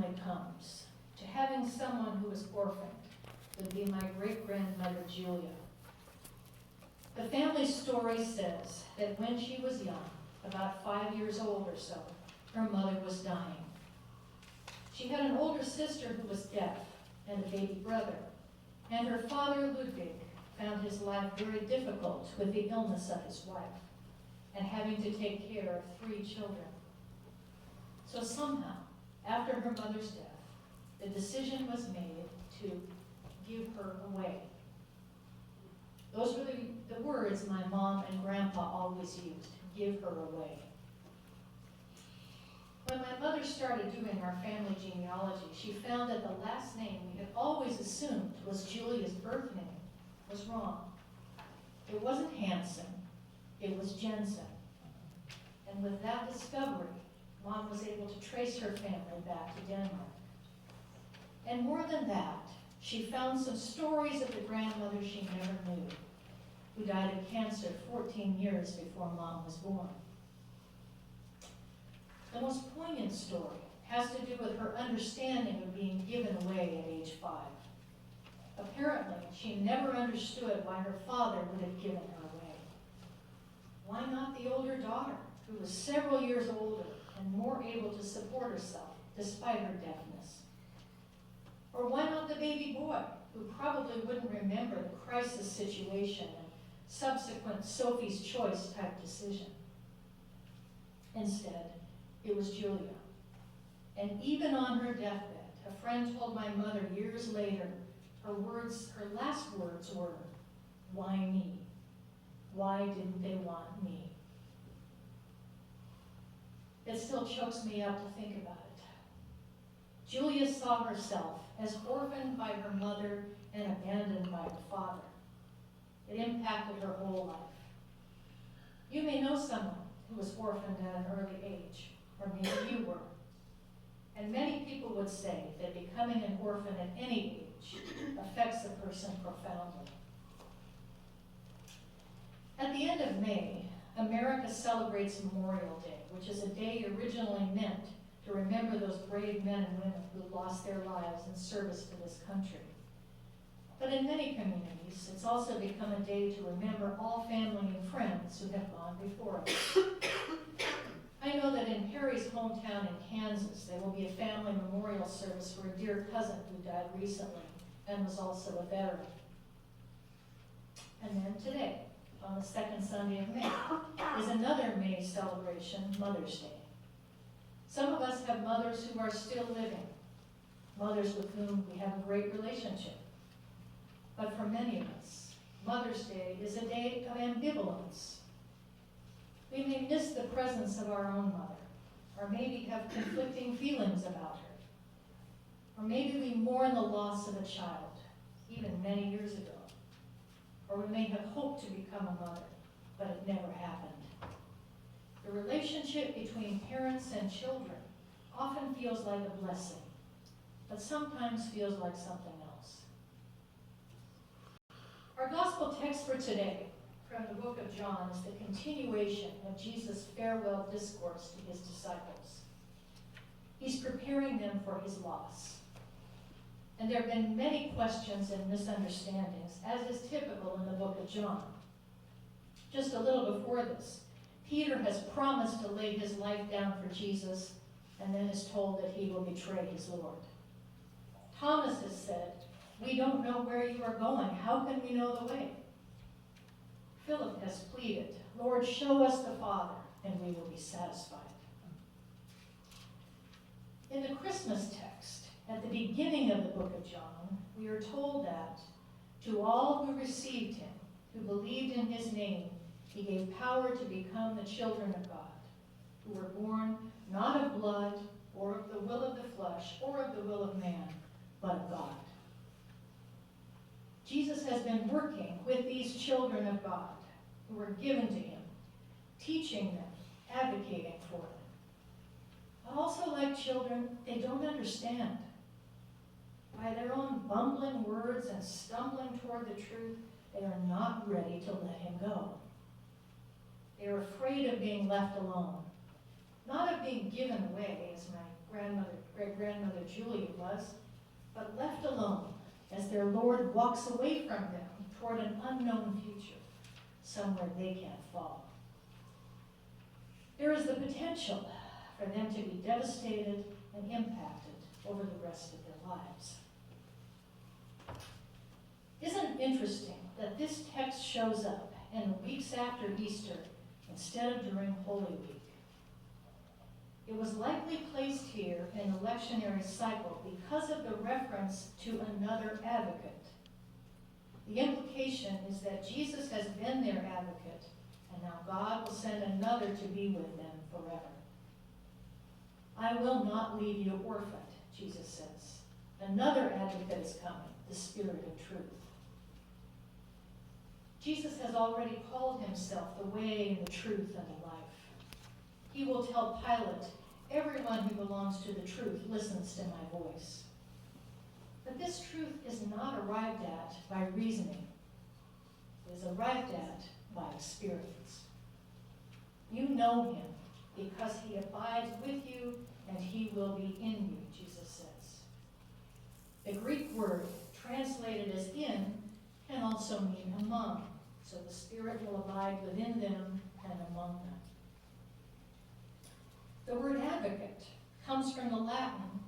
family comes to having someone who is orphaned would be my great-grandmother Julia. The family story says that when she was young, about 5 years old or so, her mother was dying. She had an older sister who was deaf and a baby brother, and her father, Ludwig, found his life very difficult with the illness of his wife and having to take care of 3 children. So somehow, after her mother's death, the decision was made to give her away. Those were the words my mom and grandpa always used, give her away. When my mother started doing our family genealogy, she found that the last name we had always assumed was Julia's birth name was wrong. It wasn't Hansen, it was Jensen. And with that discovery, Mom was able to trace her family back to Denmark. And more than that, she found some stories of the grandmother she never knew, who died of cancer 14 years before Mom was born. The most poignant story has to do with her understanding of being given away at age 5. Apparently, she never understood why her father would have given her away. Why not the older daughter, who was several years older and more able to support herself despite her deafness? Or why not the baby boy, who probably wouldn't remember the crisis situation and subsequent Sophie's choice type decision? Instead, it was Julia. And even on her deathbed, a friend told my mother years later, her last words were, "Why me? Why didn't they want me?" It still chokes me up to think about it. Julia saw herself as orphaned by her mother and abandoned by her father. It impacted her whole life. You may know someone who was orphaned at an early age, or maybe you were. And many people would say that becoming an orphan at any age affects a person profoundly. At the end of May, America celebrates Memorial Day, which is a day originally meant to remember those brave men and women who lost their lives in service to this country. But in many communities, it's also become a day to remember all family and friends who have gone before us. I know that in Harry's hometown in Kansas, there will be a family memorial service for a dear cousin who died recently and was also a veteran. And then today, on the second Sunday of May, is another May celebration, Mother's Day. Some of us have mothers who are still living, mothers with whom we have a great relationship. But for many of us, Mother's Day is a day of ambivalence. We may miss the presence of our own mother, or maybe have conflicting feelings about her. Or maybe we mourn the loss of a child, even many years ago. Or we may have hoped to become a mother, but it never happened. The relationship between parents and children often feels like a blessing, but sometimes feels like something else. Our gospel text for today from the book of John is the continuation of Jesus' farewell discourse to his disciples. He's preparing them for his loss. And there have been many questions and misunderstandings, as is typical in the book of John. Just a little before this, Peter has promised to lay his life down for Jesus, and then is told that he will betray his Lord. Thomas has said, "We don't know where you are going. How can we know the way?" Philip has pleaded, "Lord, show us the Father, and we will be satisfied." In the Christmas text, at the beginning of the book of John, we are told that to all who received him, who believed in his name, he gave power to become the children of God, who were born not of blood, or of the will of the flesh, or of the will of man, but of God. Jesus has been working with these children of God who were given to him, teaching them, advocating for them. But also, like children, they don't understand. By their own bumbling words and stumbling toward the truth, they are not ready to let him go. They are afraid of being left alone, not of being given away, as my grandmother great-grandmother Julia was, but left alone as their Lord walks away from them toward an unknown future, somewhere they can't follow. There is the potential for them to be devastated and impacted over the rest of their lives. Isn't it interesting that this text shows up in the weeks after Easter instead of during Holy Week? It was likely placed here in the lectionary cycle because of the reference to another advocate. The implication is that Jesus has been their advocate, and now God will send another to be with them forever. I will not leave you orphaned, Jesus says. Another advocate is coming, the Spirit of truth. Jesus has already called himself the way, the truth, and the life. He will tell Pilate, everyone who belongs to the truth listens to my voice. But this truth is not arrived at by reasoning. It is arrived at by experience. You know him because he abides with you and he will be in you, Jesus says. The Greek word translated as in can also mean among, so the Spirit will abide within them and among them. The word advocate comes from the Latin,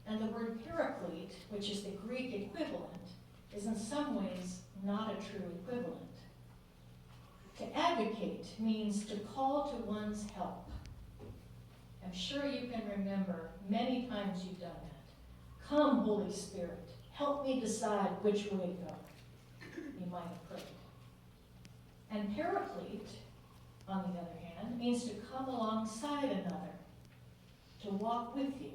and the word paraclete, which is the Greek equivalent, is in some ways not a true equivalent. To advocate means to call to one's help. I'm sure you can remember many times you've done that. Come, Holy Spirit, help me decide which way to go. You might have prayed. And paraclete, on the other hand, means to come alongside another, to walk with you.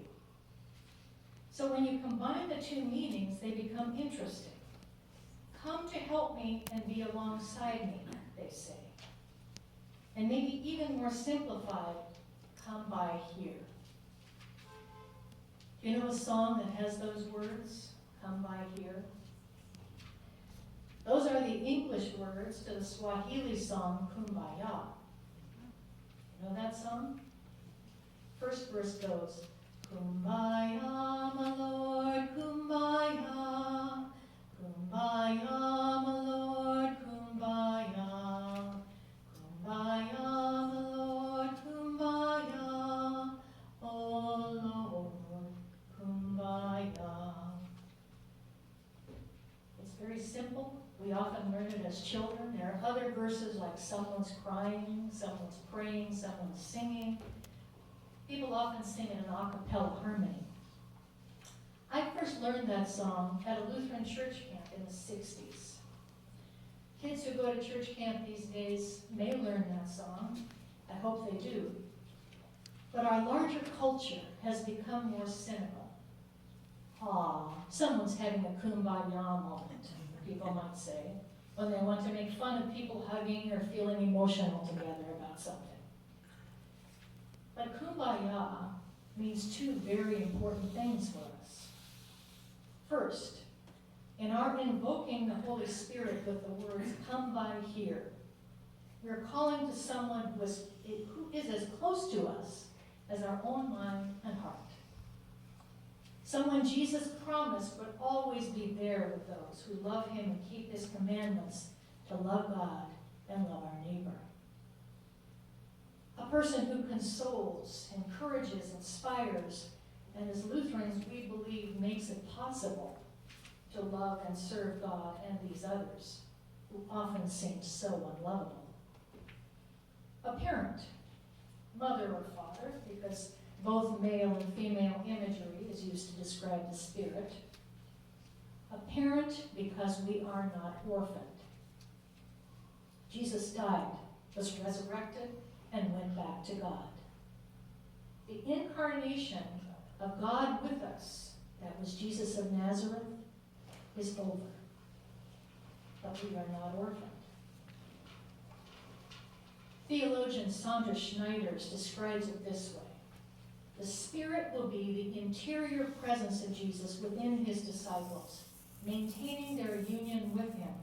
So when you combine the two meanings, they become interesting. Come to help me and be alongside me, they say. And maybe even more simplified, come by here. You know a song that has those words, come by here? Those are the English words to the Swahili song, Kumbaya. You know that song? First verse goes, Kumbaya, my Lord, Kumbaya. Kumbaya, my Lord, Kumbaya. Kumbaya, my Lord, Kumbaya. Oh Lord, Kumbaya. It's very simple. We often learn it as children. There are other verses like someone's crying, someone's praying, someone's singing. People often sing in an a cappella harmony. I first learned that song at a Lutheran church camp in the 60s. Kids who go to church camp these days may learn that song. I hope they do. But our larger culture has become more cynical. Someone's having a kumbaya moment, people might say, when they want to make fun of people hugging or feeling emotional together about something. But kumbaya means two very important things for us. First, in our invoking the Holy Spirit with the words, come by here, we're calling to someone who is as close to us as our own mind and heart. Someone Jesus promised would always be there with those who love him and keep his commandments to love God and love our neighbor. A person who consoles, encourages, inspires, and as Lutherans we believe makes it possible to love and serve God and these others who often seem so unlovable. A parent, mother or father, because both male and female imagery is used to describe the Spirit. A parent because we are not orphaned. Jesus died, was resurrected, and went back to God. The incarnation of God with us, that was Jesus of Nazareth, is over. But we are not orphaned. Theologian Sandra Schneiders describes it this way. The Spirit will be the interior presence of Jesus within his disciples, maintaining their union with him,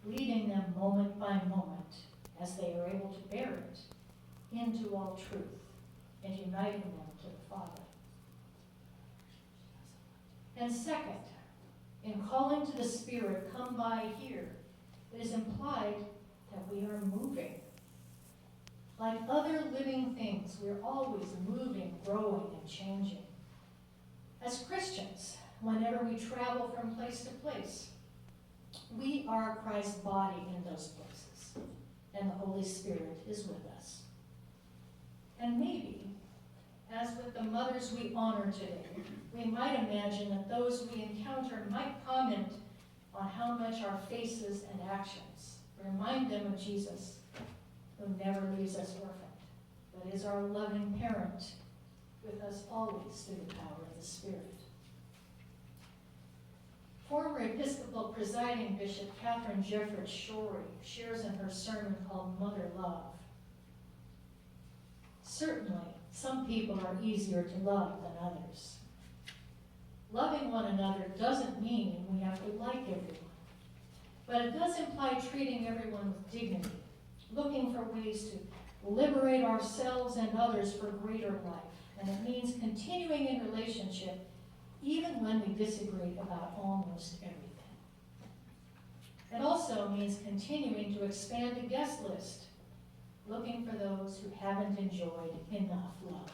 leading them moment by moment as they are able to bear it into all truth and uniting them to the Father. And second, in calling to the Spirit, come by here, it is implied that we are moving. Like other living things, we're always moving, growing, and changing. As Christians, whenever we travel from place to place, we are Christ's body in those places, and the Holy Spirit is with us. And maybe, as with the mothers we honor today, we might imagine that those we encounter might comment on how much our faces and actions remind them of Jesus, who never leaves us orphaned, but is our loving parent with us always through the power of the Spirit. Former Episcopal presiding Bishop Catherine Jefferts Shorey shares in her sermon called Mother Love. Certainly, some people are easier to love than others. Loving one another doesn't mean we have to like everyone, but it does imply treating everyone with dignity, looking for ways to liberate ourselves and others for greater life. And it means continuing in relationship even when we disagree about almost everything. It also means continuing to expand the guest list, looking for those who haven't enjoyed enough love.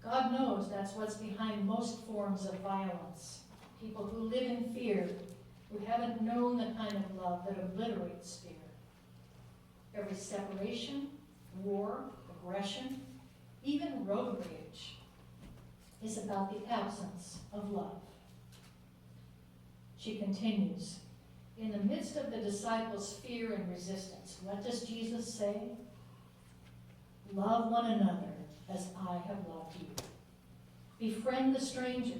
God knows that's what's behind most forms of violence. People who live in fear, who haven't known the kind of love that obliterates fear. Every separation, war, aggression, even road rage is about the absence of love. She continues, in the midst of the disciples' fear and resistance, what does Jesus say? Love one another as I have loved you. Befriend the stranger.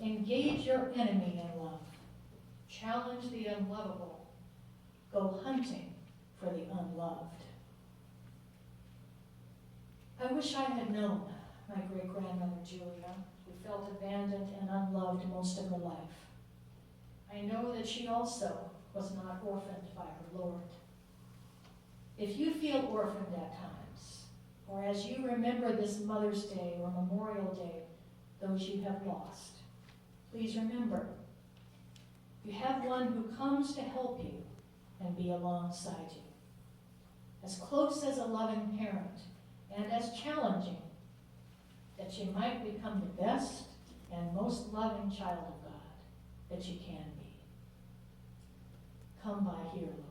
Engage your enemy in love. Challenge the unlovable. Go hunting for the unloved. I wish I had known my great-grandmother Julia, who felt abandoned and unloved most of her life. I know that she also was not orphaned by her Lord. If you feel orphaned at times, or as you remember this Mother's Day or Memorial Day, those you have lost, please remember, you have one who comes to help you and be alongside you, as close as a loving parent and as challenging, that you might become the best and most loving child of God that you can be. Come by here, Lord.